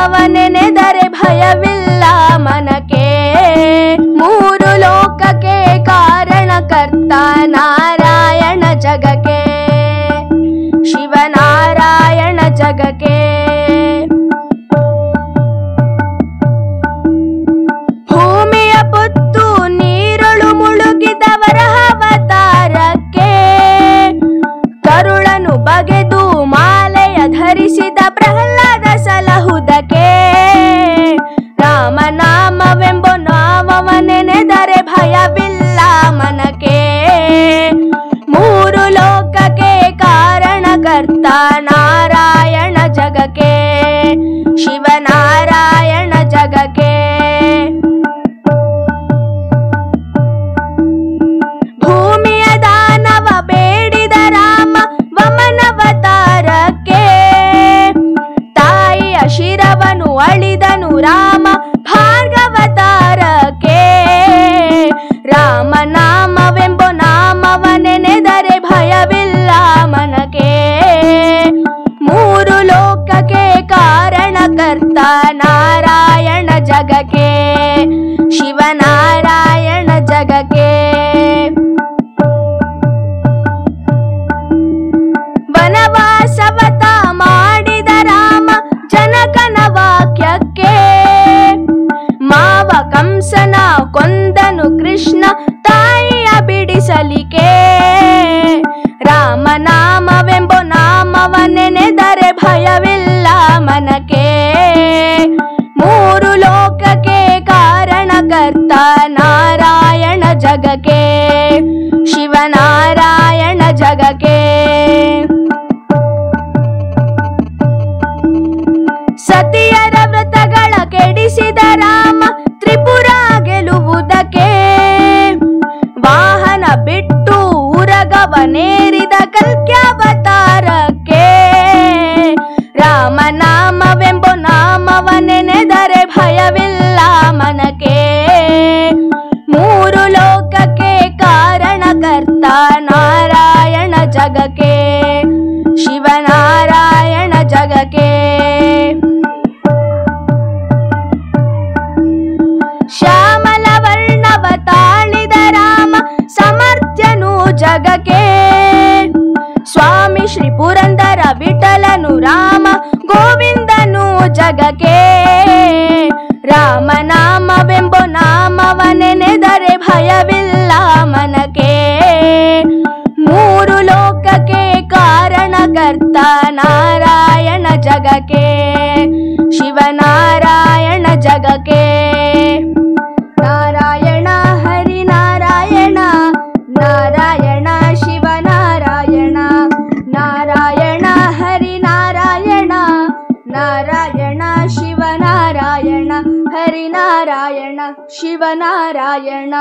ನಾಮವನೆನೆದರೆ ಭಯವಿಲ್ಲ ಮನಕ್ಕೆ. ಮೂರು ಲೋಕಕ್ಕೆ ಕಾರಣಕರ್ತ ನಾರಾಯಣ ಜಗಕ್ಕೆ, ಶಿವನಾರಾಯಣ ಜಗಕ್ಕೆ. ಭೂಮಿಯ ಪುತ್ತು ನೀರೊಳು ಮುಳುಗಿದವರ ಅವತಾರಕ್ಕೆ, ಕರುಳನು ಬಗೆದು ಮಾಲೆಯ ಧರಿಸಿದ ಪ್ರಹ್ಲಾದ ಸಲಹುದಕ್ಕೆ. ರಾಮನಾಮವೆಂಬ ನಾಮವನೆನೆದರೆ ಭಯವಿಲ್ಲ ಮನಕ್ಕೆ. ಮೂರು ಲೋಕಕ್ಕೆ ಕಾರಣಕರ್ತ ನಾರಾಯಣ ಜಗಕ್ಕೆ, ಶಿವನಾರಾಯಣ ಜಗಕ್ಕೆ. ಭೂಮಿಯ ದಾನವ ಬೇಡಿದ ರಾಮ ವಮನವತಾರಕ್ಕೆ, ತಾಯಿಯ ಶಿರವನು ಅಳಿದನು ರಾಮ ಭಾರ್ಗವತಾರಕ್ಕೆ. ರಾಮನಾಮವೆಂಬ ನಾಮವನೆನೆದರೆ ಭಯವಿಲ್ಲ ಮನಕ್ಕೆ. ಮೂರು ಲೋಕಕ್ಕೆ ಕಾರಣಕರ್ತ ನಾರಾಯಣ ಜಗಕ್ಕೆ, ಶಿವನಾರಾಯಣ ಜಗಕ್ಕೆ. ವನವಾಸವತ ಮಾಡಿದ ರಾಮ ಜನಕನ ವಾಕ್ಯಕ್ಕೆ, ಮಾವ ಕಂಸನ ಕೊಂದನು ಕೃಷ್ಣ ತಾಯಿಯ ಬಿಡಿಸಲಿಕೆ. ರಾಮನಾಮವೆಂಬ ನಾಮವನೆನೆದರೆ ಭಯವಿಲ್ಲ ಮನಕ್ಕೆ. ಮೂರು ಲೋಕಕ್ಕೆ ಕಾರಣಕರ್ತ ನಾರಾಯಣ ಜಗಕ್ಕೆ, ಶಿವನಾರಾಯಣ ಜಗಕ್ಕೆ. ಸತಿಯರ ವ್ರತಗಳ ಕೆಡಿಸಿದ ರಾಮ ತ್ರಿಪುರ ಗೆಲುವುದಕ್ಕೆ, ವಾಹನ ಬಿಟ್ಟು ಉರಗವನೇರಿದ ಕಲ್ಕ್ಯಾವತಾರಕ್ಕೆ. ರಾಮನಾಮವೆಂಬ ನಾಮವನೆನೆದರೆ ಭಯವಿಲ್ಲ ಮನಕ್ಕೆ. ಮೂರು ಲೋಕಕ್ಕೆ ಕಾರಣಕರ್ತ ನಾರಾಯಣ ಜಗಕ್ಕೆ, ಶಿವನಾರಾಯಣ ಜಗಕ್ಕೆ. ಶ್ಯಾಮಲ ವರ್ಣವ ತಾಳಿದ ರಾಮ ಸಮರ್ಥ್ಯನು ಜಗಕ್ಕೆ, ಸ್ವಾಮಿ ಶ್ರೀ ಪುರಂದರ ವಿಠಲನು ರಾಮ ಗೋವಿಂದನು ಜಗಕ್ಕೆ. ರಾಮನಾಮವೆಂಬ ನಾಮವನೆನೆದರೆ ಭಯವಿಲ್ಲ ಮನಕ್ಕೆ. ಮೂರು ಲೋಕಕ್ಕೆ ಕಾರಣಕರ್ತ ನಾರಾಯಣ ಜಗಕ್ಕೆ, ಶಿವನಾರಾಯಣ ಜಗಕ್ಕೆ. ನಾರಾಯಣ ಹರಿನಾರಾಯಣ, ನಾರಾಯಣ ಶಿವನಾರಾಯಣ, ನಾರಾಯಣ ಹರಿನಾರಾಯಣ, ನಾರಾಯಣ ಶಿವನಾರಾಯಣ, ಹರಿನಾರಾಯಣ ಶಿವನಾರಾಯಣ.